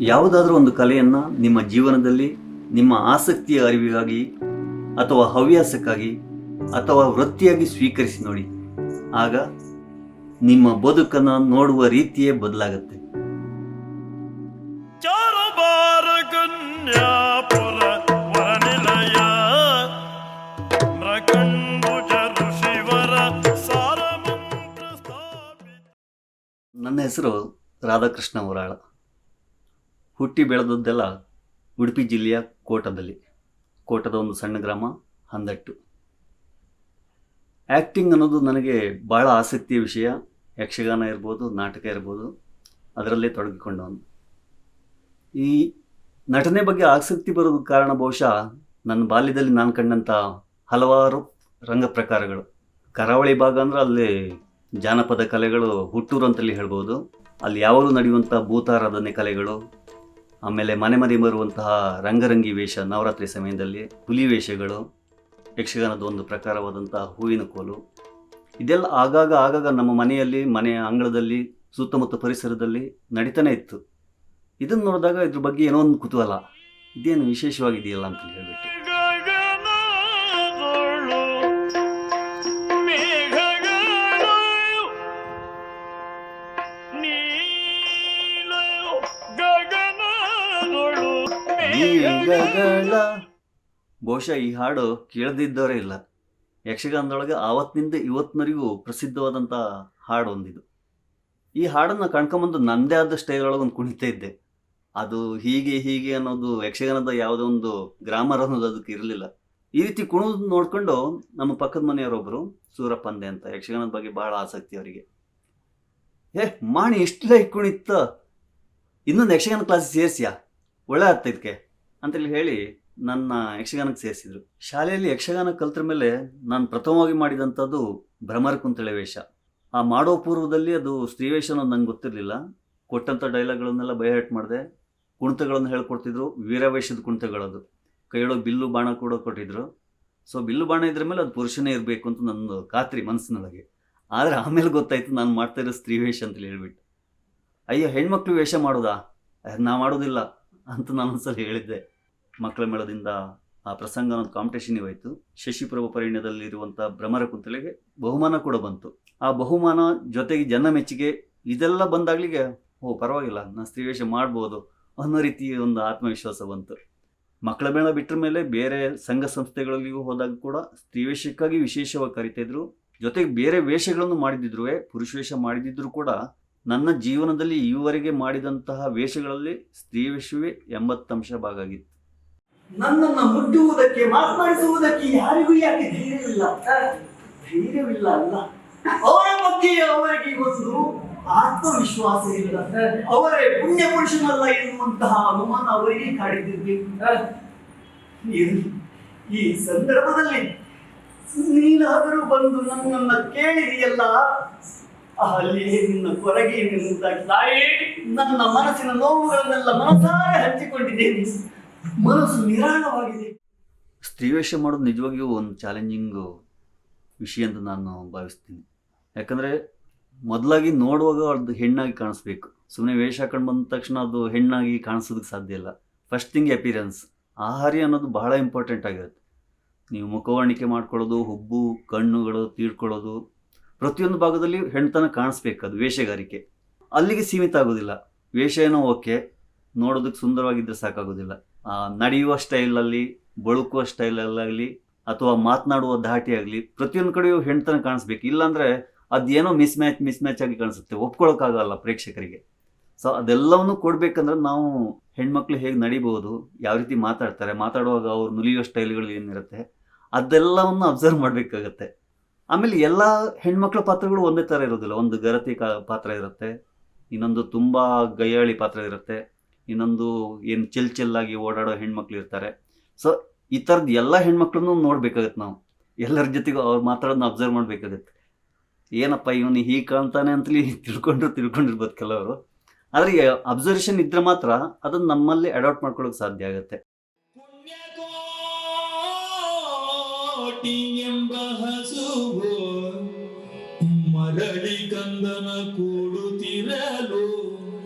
ಯಾವುದಾದ್ರೂ ಒಂದು ಕಲೆಯನ್ನು ನಿಮ್ಮ ಜೀವನದಲ್ಲಿ ನಿಮ್ಮ ಆಸಕ್ತಿಯ ಅರಿವಿಗಾಗಿ ಅಥವಾ ಹವ್ಯಾಸಕ್ಕಾಗಿ ಅಥವಾ ವೃತ್ತಿಯಾಗಿ ಸ್ವೀಕರಿಸಿ ನೋಡಿ. ಆಗ ನಿಮ್ಮ ಬದುಕನ್ನು ನೋಡುವ ರೀತಿಯೇ ಬದಲಾಗುತ್ತೆ. ನನ್ನ ಹೆಸರು ರಾಧಾಕೃಷ್ಣ ಉರಾಳ. ಹುಟ್ಟಿ ಬೆಳೆದದ್ದೆಲ್ಲ ಉಡುಪಿ ಜಿಲ್ಲೆಯ ಕೋಟದ ಒಂದು ಸಣ್ಣ ಗ್ರಾಮ ಹಂದಟ್ಟು. ಆ್ಯಕ್ಟಿಂಗ್ ಅನ್ನೋದು ನನಗೆ ಭಾಳ ಆಸಕ್ತಿಯ ವಿಷಯ. ಯಕ್ಷಗಾನ ಇರ್ಬೋದು, ನಾಟಕ ಇರ್ಬೋದು, ಅದರಲ್ಲೇ ತೊಡಗಿಕೊಂಡವನು. ಈ ನಟನೆ ಬಗ್ಗೆ ಆಸಕ್ತಿ ಬರೋದು ಕಾರಣ ಬಹುಶಃ ನನ್ನ ಬಾಲ್ಯದಲ್ಲಿ ನಾನು ಕಂಡಂಥ ಹಲವಾರು ರಂಗ ಪ್ರಕಾರಗಳು. ಕರಾವಳಿ ಭಾಗ ಅಂದರೆ ಅಲ್ಲಿ ಜಾನಪದ ಕಲೆಗಳು ಹುಟ್ಟೂರು ಅಂತಲ್ಲಿ ಹೇಳ್ಬೋದು. ಅಲ್ಲಿ ಯಾವಾಗಲೂ ನಡೆಯುವಂಥ ಭೂತಾರಾಧನೆ ಕಲೆಗಳು, ಆಮೇಲೆ ಮನೆ ಬರುವಂತಹ ರಂಗರಂಗಿ ವೇಷ, ನವರಾತ್ರಿ ಸಮಯದಲ್ಲಿ ಹುಲಿ ವೇಷಗಳು, ಯಕ್ಷಗಾನದ ಒಂದು ಪ್ರಕಾರವಾದಂಥ ಹೂವಿನ ಕೋಲು, ಇದೆಲ್ಲ ಆಗಾಗ ನಮ್ಮ ಮನೆಯಲ್ಲಿ, ಮನೆಯ ಅಂಗಳದಲ್ಲಿ, ಸುತ್ತಮುತ್ತ ಪರಿಸರದಲ್ಲಿ ನಡೀತಾನೆ ಇತ್ತು. ಇದನ್ನು ನೋಡಿದಾಗ ಇದ್ರ ಬಗ್ಗೆ ಏನೋ ಒಂದು ಕುತೂಹಲ, ಇದೇನು ವಿಶೇಷವಾಗಿದೆಯಲ್ಲ ಅಂತ ಹೇಳ್ಬಿಟ್ಟು. ಬಹುಶಃ ಈ ಹಾಡು ಕೇಳದಿದ್ದವರೇ ಇಲ್ಲ. ಯಕ್ಷಗಾನದೊಳಗೆ ಆವತ್ತಿನಿಂದ ಇವತ್ತಿನವರೆಗೂ ಪ್ರಸಿದ್ಧವಾದಂಥ ಹಾಡು ಒಂದಿದು. ಈ ಹಾಡನ್ನು ಕಣ್ಕೊಂಬಂದು ನನ್ನದೇ ಆದ ಸ್ಟೈಲೊಳಗೆ ಒಂದು ಕುಣಿತಾ ಇದ್ದೆ. ಅದು ಹೀಗೆ ಅನ್ನೋದು ಯಕ್ಷಗಾನದ ಯಾವುದೋ ಒಂದು ಗ್ರಾಮರ್ ಅನ್ನೋದು ಅದಕ್ಕೆ ಇರಲಿಲ್ಲ. ಈ ರೀತಿ ಕುಣಿದು ನೋಡ್ಕೊಂಡು ನಮ್ಮ ಪಕ್ಕದ ಮನೆಯವರೊಬ್ಬರು ಸೂರಪ್ಪಂದೆ ಅಂತ, ಯಕ್ಷಗಾನದ ಬಗ್ಗೆ ಭಾಳ ಆಸಕ್ತಿ ಅವರಿಗೆ. ಮಾಣಿ ಎಷ್ಟೆಲ್ಲ ಕುಣಿತ, ಇನ್ನೊಂದು ಯಕ್ಷಗಾನ ಕ್ಲಾಸ್ ಸೇರಿಸ್ಯಾ, ಒಳ್ಳೆ ಆಗ್ತಾ ಇದಕ್ಕೆ ಅಂತೇಳಿ ಹೇಳಿ ನನ್ನ ಯಕ್ಷಗಾನಕ್ಕೆ ಸೇರಿಸಿದ್ರು. ಶಾಲೆಯಲ್ಲಿ ಯಕ್ಷಗಾನ ಕಲ್ತ್ರ ಮೇಲೆ ನಾನು ಪ್ರಥಮವಾಗಿ ಮಾಡಿದಂಥದ್ದು ಭ್ರಮರ ಕುಂತಳೆ ವೇಷ. ಆ ಮಾಡೋ ಪೂರ್ವದಲ್ಲಿ ಅದು ಸ್ತ್ರೀವೇಷ ಅನ್ನೋದು ನಂಗೆ ಗೊತ್ತಿರಲಿಲ್ಲ. ಕೊಟ್ಟಂಥ ಡೈಲಾಗ್ಗಳನ್ನೆಲ್ಲ ಬೈಹರ್ಟ್ ಮಾಡಿದೆ. ಕುಣಿತಗಳನ್ನು ಹೇಳ್ಕೊಡ್ತಿದ್ರು, ವೀರವೇಷದ ಕುಣಿತಗಳದು. ಕೈಯೊಳಗೆ ಬಿಲ್ಲು ಬಾಣ ಕೂಡ ಕೊಟ್ಟಿದ್ರು. ಸೊ ಬಿಲ್ಲು ಬಾಣ ಇದ್ರ ಮೇಲೆ ಅದು ಪುರುಷನೇ ಇರಬೇಕು ಅಂತ ನನ್ನ ಖಾತ್ರಿ ಮನಸ್ಸಿನೊಳಗೆ. ಆದರೆ ಆಮೇಲೆ ಗೊತ್ತಾಯ್ತು ನಾನು ಮಾಡ್ತಾ ಇರೋ ಸ್ತ್ರೀವೇಷ ಅಂತೇಳಿ ಹೇಳ್ಬಿಟ್ಟು. ಅಯ್ಯೋ, ಹೆಣ್ಮಕ್ಳು ವೇಷ ಮಾಡೋದಾ, ನಾ ಮಾಡೋದಿಲ್ಲ ಅಂತ ನಾನು ಒಂದ್ಸಲ ಹೇಳಿದ್ದೆ. ಮಕ್ಕಳ ಮೇಳದಿಂದ ಆ ಪ್ರಸಂಗ ಅನ್ನೋದು ಕಾಂಪಿಟೇಷನ್ ಹೋಯಿತು. ಶಶಿಪ್ರಭು ಪರಿಣ್ಯದಲ್ಲಿರುವಂಥ ಭ್ರಮರ ಕುಂತಲೆಗೆ ಬಹುಮಾನ ಕೂಡ ಬಂತು. ಆ ಬಹುಮಾನ ಜೊತೆಗೆ ಜನ ಮೆಚ್ಚುಗೆ ಇದೆಲ್ಲ ಬಂದಾಗಲಿಗೆ ಪರವಾಗಿಲ್ಲ, ನಾನು ಸ್ತ್ರೀವೇಷ ಮಾಡ್ಬೋದು ಅನ್ನೋ ರೀತಿ ಒಂದು ಆತ್ಮವಿಶ್ವಾಸ ಬಂತು. ಮಕ್ಕಳ ಮೇಳ ಬಿಟ್ಟರ ಮೇಲೆ ಬೇರೆ ಸಂಘ ಸಂಸ್ಥೆಗಳಿಗೂ ಹೋದಾಗ ಕೂಡ ಸ್ತ್ರೀವೇಷಕ್ಕಾಗಿ ವಿಶೇಷವಾಗಿ ಕರಿತಾಯಿದ್ರು. ಜೊತೆಗೆ ಬೇರೆ ವೇಷಗಳನ್ನು ಮಾಡಿದಿದ್ರು, ಪುರುಷ ವೇಷ ಮಾಡಿದಿದ್ರು ಕೂಡ ನನ್ನ ಜೀವನದಲ್ಲಿ ಈವರೆಗೆ ಮಾಡಿದಂತಹ ವೇಷಗಳಲ್ಲಿ ಸ್ತ್ರೀವೇಷವೇ 80% ಭಾಗ ಆಗಿತ್ತು. ನನ್ನನ್ನು ಮುಟ್ಟುವುದಕ್ಕೆ, ಮಾತನಾಡಿಸುವುದಕ್ಕೆ ಯಾರಿಗೂ ಯಾಕೆ ಧೈರ್ಯವಿಲ್ಲ ಅಲ್ಲ, ಅವರ ಬಗ್ಗೆ ಅವರಿಗೆ ಒಂದು ಆತ್ಮವಿಶ್ವಾಸ ಇಲ್ಲ, ಅವರೇ ಪುಣ್ಯ ಪುರುಷನಲ್ಲ ಎನ್ನುವಂತಹ ಅನುಮಾನ ಅವರಿಗೆ ಕಾಡಿದ್ದಿರ್ಬೇಕು. ಈ ಸಂದರ್ಭದಲ್ಲಿ ನೀನಾದರೂ ಬಂದು ನನ್ನನ್ನ ಕೇಳಿದೆಯಲ್ಲ, ಅಲ್ಲಿಯೇ ನಿನ್ನ ಕೊರಗೆ ತಾಯಿ, ನನ್ನ ಮನಸ್ಸಿನ ನೋವುಗಳನ್ನೆಲ್ಲ ಮನಸಾರೆ ಹಂಚಿಕೊಂಡಿದ್ದೇನೆ. ಮನಸ್ಸು ನಿರಾಳವಾಗಿದೆ. ಸ್ತ್ರೀವೇಷ ಮಾಡೋದು ನಿಜವಾಗಿಯೂ ಒಂದು ಚಾಲೆಂಜಿಂಗ್ ವಿಷಯ ಅಂತ ನಾನು ಭಾವಿಸ್ತೀನಿ. ಯಾಕಂದರೆ ಮೊದಲಾಗಿ ನೋಡುವಾಗ ಅದು ಹೆಣ್ಣಾಗಿ ಕಾಣಿಸ್ಬೇಕು. ಸುಮ್ಮನೆ ವೇಷ ಹಾಕೊಂಡು ಬಂದ ತಕ್ಷಣ ಅದು ಹೆಣ್ಣಾಗಿ ಕಾಣಿಸೋದಕ್ಕೆ ಸಾಧ್ಯ ಇಲ್ಲ. ಫಸ್ಟ್ ಥಿಂಗ್ ಅಪಿರೆನ್ಸ್, ಆಹಾರ ಅನ್ನೋದು ಬಹಳ ಇಂಪಾರ್ಟೆಂಟ್ ಆಗಿರುತ್ತೆ. ನೀವು ಮುಖವರ್ಣಿಕೆ ಮಾಡ್ಕೊಳ್ಳೋದು, ಹುಬ್ಬು, ಕಣ್ಣುಗಳು ತೀಡ್ಕೊಳ್ಳೋದು, ಪ್ರತಿಯೊಂದು ಭಾಗದಲ್ಲಿ ಹೆಣ್ತನ ಕಾಣಿಸ್ಬೇಕು. ಅದು ವೇಷಗಾರಿಕೆ ಅಲ್ಲಿಗೆ ಸೀಮಿತ ಆಗೋದಿಲ್ಲ. ವೇಷ ಏನೋ ಓಕೆ, ನೋಡೋದಕ್ಕೆ ಸುಂದರವಾಗಿದ್ದರೆ ಸಾಕಾಗೋದಿಲ್ಲ. ನಡೆಯುವ ಸ್ಟೈಲಲ್ಲಿ, ಬಳುಕುವ ಸ್ಟೈಲಲ್ಲಾಗಲಿ ಅಥವಾ ಮಾತನಾಡುವ ಧಾಟಿ ಆಗಲಿ ಪ್ರತಿಯೊಂದು ಕಡೆಯೂ ಹೆಣ್ತನ ಕಾಣಿಸ್ಬೇಕು. ಇಲ್ಲಾಂದರೆ ಅದೇನೋ ಮಿಸ್ ಮ್ಯಾಚ್ ಆಗಿ ಕಾಣಿಸುತ್ತೆ, ಒಪ್ಕೊಳ್ಳೋಕ್ಕಾಗಲ್ಲ ಪ್ರೇಕ್ಷಕರಿಗೆ. ಸೊ ಅದೆಲ್ಲವನ್ನು ಕೊಡಬೇಕಂದ್ರೆ ನಾವು ಹೆಣ್ಮಕ್ಳು ಹೇಗೆ ನಡಿಬೋದು, ಯಾವ ರೀತಿ ಮಾತಾಡ್ತಾರೆ, ಮಾತಾಡುವಾಗ ಅವ್ರು ನುಲಿಯೋ ಸ್ಟೈಲ್ಗಳು ಏನಿರುತ್ತೆ ಅದೆಲ್ಲವನ್ನು ಅಬ್ಸರ್ವ್ ಮಾಡಬೇಕಾಗತ್ತೆ. ಆಮೇಲೆ ಎಲ್ಲ ಹೆಣ್ಮಕ್ಳ ಪಾತ್ರಗಳು ಒಂದೇ ಥರ ಇರೋದಿಲ್ಲ. ಒಂದು ಗರತಿ ಪಾತ್ರ ಇರುತ್ತೆ, ಇನ್ನೊಂದು ತುಂಬ ಗಯ್ಯಾಳಿ ಪಾತ್ರ ಇರುತ್ತೆ, ಇನ್ನೊಂದು ಏನು ಚೆಲ್ಲಾಗಿ ಓಡಾಡೋ ಹೆಣ್ಮಕ್ಳು ಇರ್ತಾರೆ. ಸೊ ಈ ಥರದ್ದು ಎಲ್ಲ ಹೆಣ್ಮಕ್ಳನ್ನು ನೋಡ್ಬೇಕಾಗತ್ತೆ. ನಾವು ಎಲ್ಲರ ಜೊತೆಗೂ ಅವ್ರು ಮಾತಾಡೋದನ್ನ ಅಬ್ಸರ್ವ್ ಮಾಡಬೇಕಾಗತ್ತೆ. ಏನಪ್ಪ ಇವನು ಹೀಗೆ ಕಾಣ್ತಾನೆ ಅಂತಲೇ ತಿಳ್ಕೊಂಡಿರ್ಬೋದು ಕೆಲವರು. ಆದರೆ ಅಬ್ಸರ್ವೇಷನ್ ಇದ್ದರೆ ಮಾತ್ರ ಅದನ್ನು ನಮ್ಮಲ್ಲಿ ಅಡಾಪ್ಟ್ ಮಾಡ್ಕೊಳ್ಳೋಕೆ ಸಾಧ್ಯ ಆಗುತ್ತೆ. ಮರಳಿ ಕಂದನ ಕೂಡುತ್ತಿರಲು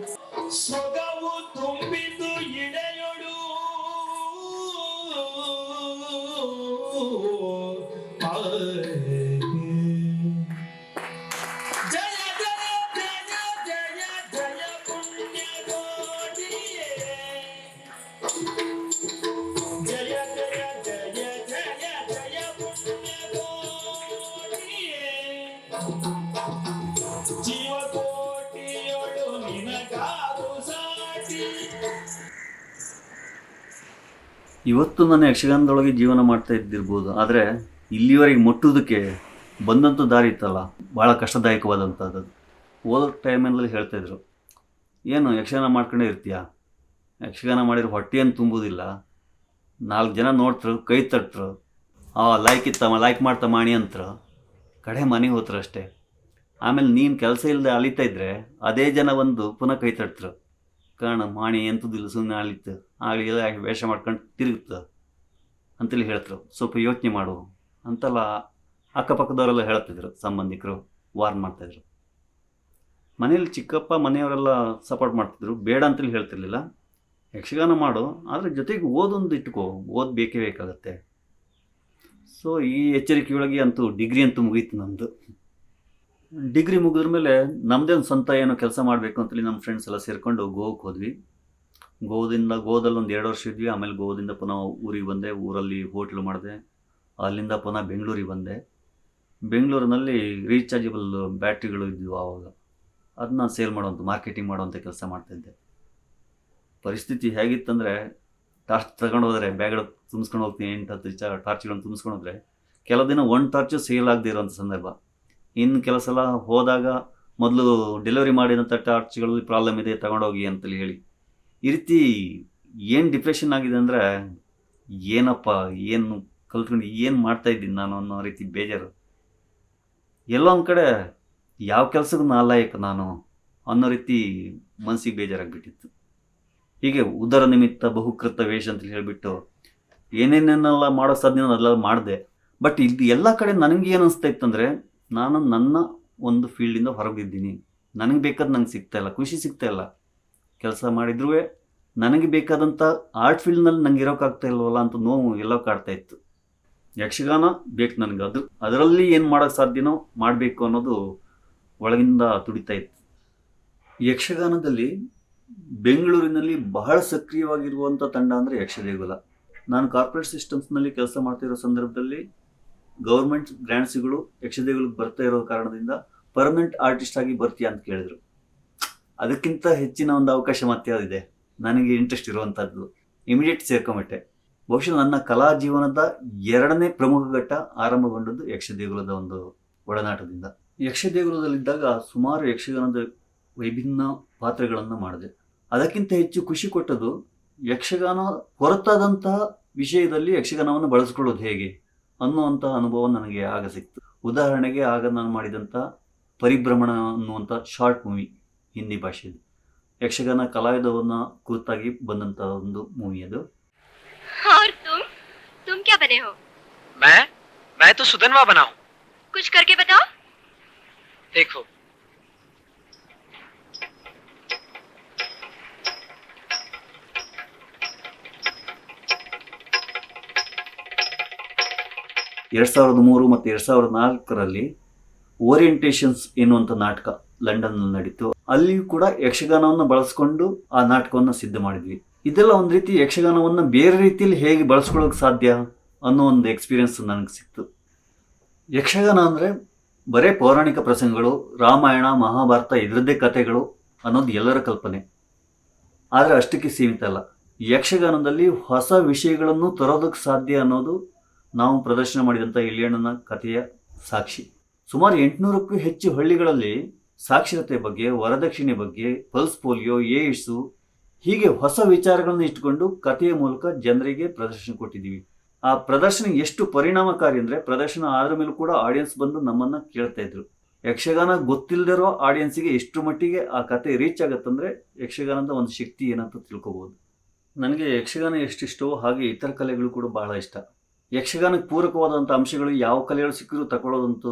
ಸೊಗವು ತುಂಬಿ ಇವತ್ತು ನಾನು ಯಕ್ಷಗಾನದೊಳಗೆ ಜೀವನ ಮಾಡ್ತಾ ಇದ್ದಿರ್ಬೋದು, ಆದರೆ ಇಲ್ಲಿವರೆಗೆ ಮುಟ್ಟೋದಕ್ಕೆ ಬಂದಂಥ ದಾರಿ ಇತ್ತಲ್ಲ ಭಾಳ ಕಷ್ಟದಾಯಕವಾದಂಥದ್ದು. ಓದೋ ಟೈಮಲ್ಲಿ ಹೇಳ್ತಾಯಿದ್ರು, ಏನು ಯಕ್ಷಗಾನ ಮಾಡ್ಕೊಂಡೇ ಇರ್ತೀಯ, ಯಕ್ಷಗಾನ ಮಾಡಿದ್ರೆ ಹೊಟ್ಟೆಯನ್ನು ತುಂಬುವುದಿಲ್ಲ, 4 ಜನ ನೋಡ್ತರು, ಕೈ ತಟ್ರು, ಲೈಕ್ ಇತ್ತಮ್ಮ, ಲೈಕ್ ಮಾಡ್ತಾ ಮಾಡಿ ಅಂತಾರೆ, ಕಡೆ ಮನೆಗೆ ಹೋತ್ರ ಅಷ್ಟೇ. ಆಮೇಲೆ ನೀನು ಕೆಲಸ ಇಲ್ಲದೆ ಅಲಿತಾ ಇದ್ರೆ ಅದೇ ಜನ ಬಂದು ಪುನಃ ಕೈ ತಟ್ರು, ಕಾರಣ ಮಾಡಿ ಎಂಥದ್ದಿಲ್ಲ, ಸುಮ್ಮನೆ ಅಲಿತು ಆಗಲಿಲ್ಲ, ವೇಷ ಮಾಡ್ಕೊಂಡು ತಿರುಗುತ್ತೆ ಅಂತೇಳಿ ಹೇಳ್ತರು. ಸ್ವಲ್ಪ ಯೋಚನೆ ಮಾಡು ಅಂತೆಲ್ಲ ಅಕ್ಕಪಕ್ಕದವರೆಲ್ಲ ಹೇಳ್ತಿದ್ರು, ಸಂಬಂಧಿಕರು ವಾರ್ನ್ ಮಾಡ್ತಾಯಿದ್ರು. ಮನೇಲಿ ಚಿಕ್ಕಪ್ಪ ಮನೆಯವರೆಲ್ಲ ಸಪೋರ್ಟ್ ಮಾಡ್ತಿದ್ರು, ಬೇಡ ಅಂತೇಳಿ ಹೇಳ್ತಿರ್ಲಿಲ್ಲ. ಯಕ್ಷಗಾನ ಮಾಡು, ಆದರೆ ಜೊತೆಗೆ ಓದೊಂದು ಇಟ್ಕೋ, ಓದ್ ಬೇಕೇ ಬೇಕಾಗತ್ತೆ. ಸೊ ಈ ಎಚ್ಚರಿಕೆಯೊಳಗೆ ಅಂತೂ ಡಿಗ್ರಿ ಅಂತೂ ಮುಗೀತು ನಮ್ಮದು. ಡಿಗ್ರಿ ಮುಗಿದ್ರ ಮೇಲೆ ನಮ್ಮದೇ ಒಂದು ಸ್ವಂತ ಏನೋ ಕೆಲಸ ಮಾಡಬೇಕು ಅಂತೇಳಿ ನಮ್ಮ ಫ್ರೆಂಡ್ಸ್ ಎಲ್ಲ ಸೇರಿಕೊಂಡು ಗೋವಾಕ್ಕೆ ಹೋದ್ವಿ. ಗೋವಾದಲ್ಲಿ ಒಂದು 2 ವರ್ಷ ಇದ್ವಿ. ಆಮೇಲೆ ಗೋವಾದಿಂದ ಪುನಃ ಊರಿಗೆ ಬಂದೆ, ಊರಲ್ಲಿ ಹೋಟ್ಲು ಮಾಡಿದೆ. ಅಲ್ಲಿಂದ ಪುನಃ ಬೆಂಗಳೂರಿಗೆ ಬಂದೆ. ಬೆಂಗಳೂರಿನಲ್ಲಿ ರೀಚಾರ್ಜಬಲ್ ಬ್ಯಾಟ್ರಿಗಳು ಇದ್ವು ಆವಾಗ, ಅದನ್ನ ಸೇಲ್ ಮಾಡೋವಂಥ, ಮಾರ್ಕೆಟಿಂಗ್ ಮಾಡೋವಂಥ ಕೆಲಸ ಮಾಡ್ತಾಯಿದ್ದೆ. ಪರಿಸ್ಥಿತಿ ಹೇಗಿತ್ತಂದರೆ, ಟಾರ್ಚ್ ತಗೊಂಡು ಹೋದರೆ ಬ್ಯಾಗ್ಗಳು ತುಂಬಿಸ್ಕೊಂಡು ಹೋಗ್ತೀನಿ, 8-10 ಟಾರ್ಚ್ಗಳನ್ನು ತುಂಬಿಸ್ಕೊಂಡು ಹೋದರೆ ಕೆಲವು ದಿನ 1 ಟಾರ್ಚು ಸೇಲ್ ಆಗದೆ ಇರೋಂಥ ಸಂದರ್ಭ. ಇನ್ನು ಕೆಲವು ಸಲ ಹೋದಾಗ ಮೊದಲು ಡೆಲಿವರಿ ಮಾಡಿದಂಥ ಟಾರ್ಚ್ಗಳಲ್ಲಿ ಪ್ರಾಬ್ಲಮ್ ಇದೆ, ತಗೊಂಡೋಗಿ ಅಂತೇಳಿ ಹೇಳಿ. ಈ ರೀತಿ ಏನು ಡಿಪ್ರೆಷನ್ ಆಗಿದೆ ಅಂದರೆ, ಏನಪ್ಪ ಏನು ಕಲ್ತ್ಕೊಂಡು ಏನು ಮಾಡ್ತಾಯಿದ್ದೀನಿ ನಾನು ಅನ್ನೋ ರೀತಿ ಬೇಜಾರು. ಎಲ್ಲೋ ಒಂದು ಕಡೆ ಯಾವ ಕೆಲಸಕ್ಕೂ ನಾಲಾಯಕ ನಾನು ಅನ್ನೋ ರೀತಿ ಮನಸ್ಸಿಗೆ ಬೇಜಾರಾಗಿಬಿಟ್ಟಿತ್ತು. ಹೀಗೆ ಉದರ ನಿಮಿತ್ತ ಬಹುಕೃತ ವೇಷ ಅಂತೇಳಿ ಹೇಳಿಬಿಟ್ಟು ಏನೇನೆಲ್ಲ ಮಾಡೋ ಸಾಧ್ಯ ಅದೆಲ್ಲ ಮಾಡಿದೆ. ಬಟ್ ಇದು ಎಲ್ಲ ಕಡೆ ನನಗೆ ಏನು ಅನಿಸ್ತಾ ಇತ್ತಂದರೆ, ನಾನು ನನ್ನ ಒಂದು ಫೀಲ್ಡಿಂದ ಹೊರಗಿದ್ದೀನಿ, ನನಗೆ ಬೇಕಾದ ನಂಗೆ ಸಿಗ್ತಾಯಿಲ್ಲ, ಖುಷಿ ಸಿಗ್ತಾಯಿಲ್ಲ. ಕೆಲಸ ಮಾಡಿದ್ರೂ ನನಗೆ ಬೇಕಾದಂಥ ಆರ್ಟ್ ಫೀಲ್ಡ್ನಲ್ಲಿ ನಂಗೆ ಇರೋಕ್ಕಾಗ್ತಾ ಇಲ್ವಲ್ಲ ಅಂತ ನೋವು ಎಲ್ಲೋ ಕಾಡ್ತಾ ಇತ್ತು. ಯಕ್ಷಗಾನ ಬೇಕು ನನಗೆ, ಅದರಲ್ಲಿ ಏನು ಮಾಡೋಕ್ಕೆ ಸಾಧ್ಯನೋ ಮಾಡಬೇಕು ಅನ್ನೋದು ಒಳಗಿಂದ ತುಡಿತಾ ಇತ್ತು. ಯಕ್ಷಗಾನದಲ್ಲಿ ಬೆಂಗಳೂರಿನಲ್ಲಿ ಬಹಳ ಸಕ್ರಿಯವಾಗಿರುವಂಥ ತಂಡ ಅಂದರೆ ಯಕ್ಷದೇಗುಲ. ನಾನು ಕಾರ್ಪೊರೇಟ್ ಸಿಸ್ಟಮ್ಸ್ನಲ್ಲಿ ಕೆಲಸ ಮಾಡ್ತಿರೋ ಸಂದರ್ಭದಲ್ಲಿ ಗೌರ್ಮೆಂಟ್ ಗ್ರ್ಯಾಂಟ್ಸ್ಗಳು ಯಕ್ಷದೇಗುಲಕ್ಕೆ ಬರ್ತಾ ಇರೋ ಕಾರಣದಿಂದ ಪರ್ಮನೆಂಟ್ ಆರ್ಟಿಸ್ಟ್ ಆಗಿ ಬರ್ತೀಯಾ ಅಂತ ಕೇಳಿದ್ರು. ಅದಕ್ಕಿಂತ ಹೆಚ್ಚಿನ ಒಂದು ಅವಕಾಶ ಮತ್ತೆ ಯಾವುದಿದೆ, ನನಗೆ ಇಂಟ್ರೆಸ್ಟ್ ಇರುವಂಥದ್ದು. ಇಮಿಡಿಯೇಟ್ ಸೇರ್ಕೊಂಬಿಟ್ಟೆ. ಬಹುಶಃ ನನ್ನ ಕಲಾ ಜೀವನದ 2ನೇ ಪ್ರಮುಖ ಘಟ್ಟ ಆರಂಭಗೊಂಡದ್ದು ಯಕ್ಷದೇಗುಲದ ಒಂದು ಒಡನಾಟದಿಂದ. ಯಕ್ಷದೇಗುಲದಲ್ಲಿದ್ದಾಗ ಸುಮಾರು ಯಕ್ಷಗಾನದ ವಿಭಿನ್ನ ಪಾತ್ರಗಳನ್ನು ಮಾಡಿದೆ. ಅದಕ್ಕಿಂತ ಹೆಚ್ಚು ಖುಷಿ ಕೊಟ್ಟದ್ದು ಯಕ್ಷಗಾನ ಹೊರತಾದಂತಹ ವಿಷಯದಲ್ಲಿ ಯಕ್ಷಗಾನವನ್ನು ಬಳಸ್ಕೊಳ್ಳೋದು ಹೇಗೆ ಅನ್ನುವಂತಹ ಅನುಭವ ನನಗೆ ಆಗ ಸಿಕ್ತು. ಉದಾಹರಣೆಗೆ ಆಗ ನಾನು ಮಾಡಿದಂಥ ಪರಿಭ್ರಮಣ ಅನ್ನುವಂಥ ಶಾರ್ಟ್ ಮೂವಿ, ಹಿಂದಿ ಭಾಷೆದು ಯಕ್ಷಗಾನ ಕಲಾವಿದವನ್ನ ಕುರಿತಾಗಿ ಬಂದಂಥ ಒಂದು ಮೂವಿ ಅದು. और तुम क्या बने हो? मैं तो सुधनवा बना हूँ। कुछ करके बताओ। देखो, ಎರಡು 2003 ಮತ್ತು 2004ರಲ್ಲಿ ಓರಿಯೆಂಟೇಷನ್ಸ್ ಎನ್ನುವಂಥ ನಾಟಕ ಲಂಡನ್ನಲ್ಲಿ ನಡೀತು. ಅಲ್ಲಿಯೂ ಕೂಡ ಯಕ್ಷಗಾನವನ್ನು ಬಳಸ್ಕೊಂಡು ಆ ನಾಟಕವನ್ನು ಸಿದ್ಧ ಮಾಡಿದ್ವಿ. ಇದೆಲ್ಲ ಒಂದು ರೀತಿ ಯಕ್ಷಗಾನವನ್ನು ಬೇರೆ ರೀತಿಯಲ್ಲಿ ಹೇಗೆ ಬಳಸ್ಕೊಳ್ಳೋಕೆ ಸಾಧ್ಯ ಅನ್ನೋ ಒಂದು ಎಕ್ಸ್ಪೀರಿಯನ್ಸ್ ನನಗೆ ಸಿಕ್ತು. ಯಕ್ಷಗಾನ ಅಂದರೆ ಬರೇ ಪೌರಾಣಿಕ ಪ್ರಸಂಗಗಳು, ರಾಮಾಯಣ ಮಹಾಭಾರತ ಇದರದ್ದೇ ಕಥೆಗಳು ಅನ್ನೋದು ಎಲ್ಲರ ಕಲ್ಪನೆ. ಆದರೆ ಅಷ್ಟಕ್ಕೆ ಸೀಮಿತ ಅಲ್ಲ. ಯಕ್ಷಗಾನದಲ್ಲಿ ಹೊಸ ವಿಷಯಗಳನ್ನು ತರೋದಕ್ಕೆ ಸಾಧ್ಯ ಅನ್ನೋದು ನಾವು ಪ್ರದರ್ಶನ ಮಾಡಿದಂಥ ಇಲಿಯಣ್ಣನ ಕಥೆಯ ಸಾಕ್ಷಿ. ಸುಮಾರು 800ಕ್ಕೂ ಹೆಚ್ಚು ಹಳ್ಳಿಗಳಲ್ಲಿ ಸಾಕ್ಷರತೆ ಬಗ್ಗೆ, ವರದಕ್ಷಿಣೆ ಬಗ್ಗೆ, ಪಲ್ಸ್ ಪೋಲಿಯೋ, ಏಡ್ಸು ಹೀಗೆ ಹೊಸ ವಿಚಾರಗಳನ್ನು ಇಟ್ಟುಕೊಂಡು ಕಥೆಯ ಮೂಲಕ ಜನರಿಗೆ ಪ್ರದರ್ಶನ ಕೊಟ್ಟಿದ್ದೀವಿ. ಆ ಪ್ರದರ್ಶನ ಎಷ್ಟು ಪರಿಣಾಮಕಾರಿ ಅಂದರೆ, ಪ್ರದರ್ಶನ ಆದ ಮೇಲೂ ಕೂಡ ಆಡಿಯನ್ಸ್ ಬಂದು ನಮ್ಮನ್ನು ಕೇಳ್ತಾ ಇದ್ರು. ಯಕ್ಷಗಾನ ಗೊತ್ತಿಲ್ಲದಿರೋ ಆಡಿಯನ್ಸಿಗೆ ಎಷ್ಟು ಮಟ್ಟಿಗೆ ಆ ಕತೆ ರೀಚ್ ಆಗುತ್ತಂದರೆ ಯಕ್ಷಗಾನದ ಒಂದು ಶಕ್ತಿ ಏನಂತ ತಿಳ್ಕೊಬೋದು. ನನಗೆ ಯಕ್ಷಗಾನ ಎಷ್ಟಿಷ್ಟವೋ ಹಾಗೆ ಇತರ ಕಲೆಗಳು ಕೂಡ ಬಹಳ ಇಷ್ಟ. ಯಕ್ಷಗಾನಕ್ಕೆ ಪೂರಕವಾದಂಥ ಅಂಶಗಳು ಯಾವ ಕಲೆಗಳು ಸಿಕ್ಕಿದ್ರು ತಗೊಳ್ಳೋದಂತೂ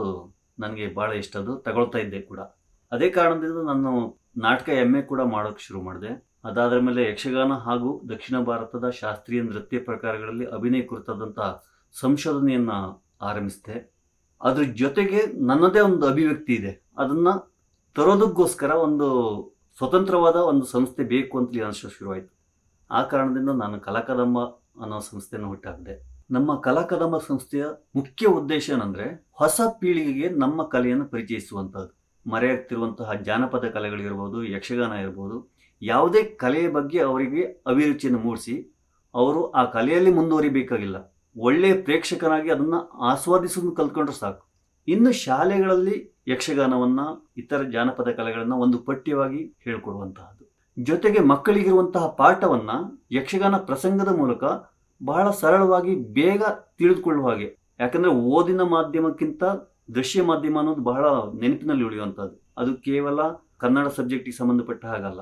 ನನಗೆ ಭಾಳ ಇಷ್ಟ. ಅದು ತಗೊಳ್ತಾ ಇದ್ದೆ ಕೂಡ. ಅದೇ ಕಾರಣದಿಂದ ನಾನು ನಾಟಕ MA ಕೂಡ ಮಾಡೋಕ್ಕೆ ಶುರು ಮಾಡಿದೆ. ಅದಾದ ಮೇಲೆ ಯಕ್ಷಗಾನ ಹಾಗೂ ದಕ್ಷಿಣ ಭಾರತದ ಶಾಸ್ತ್ರೀಯ ನೃತ್ಯ ಪ್ರಕಾರಗಳಲ್ಲಿ ಅಭಿನಯ ಕುರಿತಾದಂಥ ಸಂಶೋಧನೆಯನ್ನು ಆರಂಭಿಸಿದೆ. ಅದ್ರ ಜೊತೆಗೆ ನನ್ನದೇ ಒಂದು ಅಭಿವ್ಯಕ್ತಿ ಇದೆ, ಅದನ್ನು ತರೋದಕ್ಕೋಸ್ಕರ ಒಂದು ಸ್ವತಂತ್ರವಾದ ಒಂದು ಸಂಸ್ಥೆ ಬೇಕು ಅಂತಲೇ ಅನಿಸೋ ಶುರುವಾಯಿತು. ಆ ಕಾರಣದಿಂದ ನಾನು ಕಲಾಕದಂಬ ಅನ್ನೋ ಸಂಸ್ಥೆಯನ್ನು ಹುಟ್ಟಾಕಿದೆ. ನಮ್ಮ ಕಲಾಕದಂಬ ಸಂಸ್ಥೆಯ ಮುಖ್ಯ ಉದ್ದೇಶ ಏನಂದರೆ, ಹೊಸ ಪೀಳಿಗೆಗೆ ನಮ್ಮ ಕಲೆಯನ್ನು ಪರಿಚಯಿಸುವಂಥದ್ದು. ಮರೆಯಾಗ್ತಿರುವಂತಹ ಜಾನಪದ ಕಲೆಗಳಿರ್ಬೋದು, ಯಕ್ಷಗಾನ ಇರ್ಬೋದು, ಯಾವುದೇ ಕಲೆಯ ಬಗ್ಗೆ ಅವರಿಗೆ ಅಭಿರುಚಿಯನ್ನು ಮೂಡಿಸಿ ಅವರು ಆ ಕಲೆಯಲ್ಲಿ ಮುಂದುವರಿಬೇಕಾಗಿಲ್ಲ, ಒಳ್ಳೆಯ ಪ್ರೇಕ್ಷಕನಾಗಿ ಅದನ್ನು ಆಸ್ವಾದಿಸೋದನ್ನು ಕಲ್ತ್ಕೊಂಡ್ರೆ ಸಾಕು. ಇನ್ನು ಶಾಲೆಗಳಲ್ಲಿ ಯಕ್ಷಗಾನವನ್ನು, ಇತರ ಜಾನಪದ ಕಲೆಗಳನ್ನು ಒಂದು ಪಠ್ಯವಾಗಿ ಹೇಳ್ಕೊಡುವಂತಹದ್ದು, ಜೊತೆಗೆ ಮಕ್ಕಳಿಗಿರುವಂತಹ ಪಾಠವನ್ನು ಯಕ್ಷಗಾನ ಪ್ರಸಂಗದ ಮೂಲಕ ಬಹಳ ಸರಳವಾಗಿ ಬೇಗ ತಿಳಿದುಕೊಳ್ಳುವ ಹಾಗೆ. ಯಾಕಂದರೆ ಓದಿನ ಮಾಧ್ಯಮಕ್ಕಿಂತ ದೃಶ್ಯ ಮಾಧ್ಯಮ ಅನ್ನೋದು ಬಹಳ ನೆನಪಿನಲ್ಲಿ ಉಳಿಯುವಂಥದ್ದು. ಅದು ಕೇವಲ ಕನ್ನಡ ಸಬ್ಜೆಕ್ಟಿಗೆ ಸಂಬಂಧಪಟ್ಟ ಹಾಗಲ್ಲ,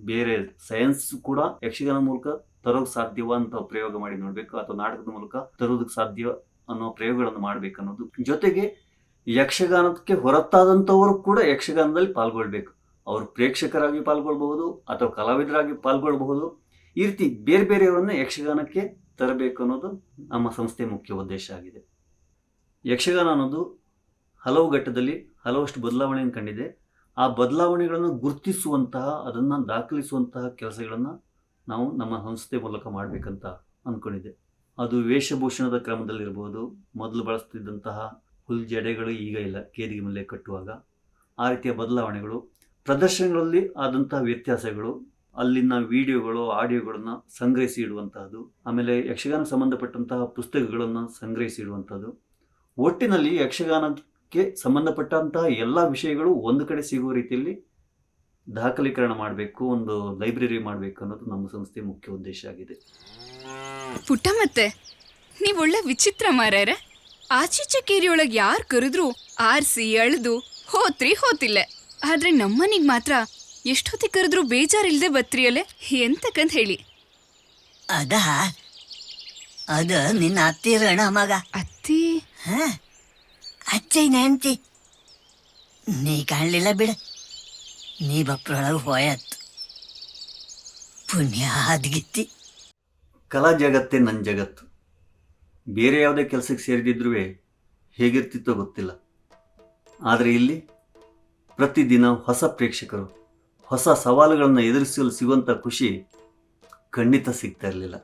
ಬೇರೆ ಸೈನ್ಸ್ ಕೂಡ ಯಕ್ಷಗಾನ ಮೂಲಕ ತರೋಕೆ ಸಾಧ್ಯವ ಅಂತ ಪ್ರಯೋಗ ಮಾಡಿ ನೋಡಬೇಕು, ಅಥವಾ ನಾಟಕದ ಮೂಲಕ ತರೋದಕ್ಕೆ ಸಾಧ್ಯ ಅನ್ನೋ ಪ್ರಯೋಗಗಳನ್ನು ಮಾಡಬೇಕು ಅನ್ನೋದು. ಜೊತೆಗೆ ಯಕ್ಷಗಾನಕ್ಕೆ ಹೊರತಾದಂಥವರು ಕೂಡ ಯಕ್ಷಗಾನದಲ್ಲಿ ಪಾಲ್ಗೊಳ್ಬೇಕು. ಅವರು ಪ್ರೇಕ್ಷಕರಾಗಿ ಪಾಲ್ಗೊಳ್ಬಹುದು ಅಥವಾ ಕಲಾವಿದರಾಗಿ ಪಾಲ್ಗೊಳ್ಬಹುದು. ಈ ರೀತಿ ಬೇರೆ ಬೇರೆಯವರನ್ನ ಯಕ್ಷಗಾನಕ್ಕೆ ತರಬೇಕು ಅನ್ನೋದು ನಮ್ಮ ಸಂಸ್ಥೆಯ ಮುಖ್ಯ ಉದ್ದೇಶ ಆಗಿದೆ. ಯಕ್ಷಗಾನ ಅನ್ನೋದು ಹಲವು ಘಟ್ಟದಲ್ಲಿ ಹಲವಷ್ಟು ಬದಲಾವಣೆಯನ್ನು ಕಂಡಿದೆ. ಆ ಬದಲಾವಣೆಗಳನ್ನು ಗುರುತಿಸುವಂತಹ, ಅದನ್ನು ದಾಖಲಿಸುವಂತಹ ಕೆಲಸಗಳನ್ನು ನಾವು ನಮ್ಮ ಸಂಸ್ಥೆ ಮೂಲಕ ಮಾಡಬೇಕಂತ ಅಂದ್ಕೊಂಡಿದ್ದೆ. ಅದು ವೇಷಭೂಷಣದ ಕ್ರಮದಲ್ಲಿರ್ಬೋದು, ಮೊದಲು ಬಳಸ್ತಿದ್ದಂತಹ ಹುಲ್ ಜಡೆಗಳು ಈಗ ಇಲ್ಲ, ಕೇದಿಗೆ ಮೇಲೆ ಕಟ್ಟುವಾಗ ಆ ರೀತಿಯ ಬದಲಾವಣೆಗಳು, ಪ್ರದರ್ಶನಗಳಲ್ಲಿ ಆದಂತಹ ವ್ಯತ್ಯಾಸಗಳು, ಅಲ್ಲಿನ ವಿಡಿಯೋಗಳು ಆಡಿಯೋಗಳನ್ನು ಸಂಗ್ರಹಿಸಿ ಇಡುವಂತಹದ್ದು, ಆಮೇಲೆ ಯಕ್ಷಗಾನ ಸಂಬಂಧಪಟ್ಟಂತಹ ಪುಸ್ತಕಗಳನ್ನು ಸಂಗ್ರಹಿಸಿ ಇಡುವಂಥದ್ದು. ಒಟ್ಟಿನಲ್ಲಿ ಯಕ್ಷಗಾನಕ್ಕೆ ಸಂಬಂಧಪಟ್ಟಂತಹ ಎಲ್ಲ ವಿಷಯಗಳು ಒಂದು ಕಡೆ ಸಿಗುವ ರೀತಿಯಲ್ಲಿ ದಾಖಲೀಕರಣ ಮಾಡಬೇಕು, ಒಂದು ಲೈಬ್ರರಿ ಮಾಡಬೇಕು ಅನ್ನೋದು ನಮ್ಮ ಸಂಸ್ಥೆಯ ಮುಖ್ಯ ಉದ್ದೇಶ ಆಗಿದೆ. ಪುಟ್ಟ, ಮತ್ತೆ ನೀವು ಒಳ್ಳೆ ವಿಚಿತ್ರ ಮಾರ್ಯಾರೆ. ಆಚೀಚೆ ಕೇರಿಯೊಳಗೆ ಯಾರು ಕರೆದ್ರು ಆರ್ಸಿ ಅಳ್ದು ಹೋತಿಲ್ಲ. ಆದ್ರೆ ನಮ್ಮನಿಗೆ ಮಾತ್ರ ಎಷ್ಟೊತ್ತಿಗೆ ಕರೆದ್ರು ಬೇಜಾರಿಲ್ದೆ ಬತ್ರಿಯಲ್ಲೇ ಎಂತಕ್ಕಂತ ಹೇಳಿ. ಅದು ನಿನ್ನ ಹತ್ತಿರಣ ಮಗ. ಅತ್ತಿ ಅಚ್ಚಯ್ಯನ ಹೆಂಡ್ತಿ. ನೀ ಕಾಣಲಿಲ್ಲ ಬಿಡ, ನೀ ಬಪ್ರೊಳಗೆ ಹೋಯತ್ತು. ಪುಣ್ಯ ಅದ್ಗಿತ್ತಿ. ಕಲಾ ಜಗತ್ತೇ ನನ್ನ ಜಗತ್ತು. ಬೇರೆ ಯಾವುದೇ ಕೆಲಸಕ್ಕೆ ಸೇರಿದಿದ್ರೂ ಹೇಗಿರ್ತಿತ್ತೋ ಗೊತ್ತಿಲ್ಲ. ಆದರೆ ಇಲ್ಲಿ ಪ್ರತಿದಿನ ಹೊಸ ಪ್ರೇಕ್ಷಕರು, ಹೊಸ ಸವಾಲುಗಳನ್ನು ಎದುರಿಸಲು ಸಿಗುವಂಥ ಖುಷಿ ಖಂಡಿತ ಸಿಗ್ತಾ ಇರಲಿಲ್ಲ.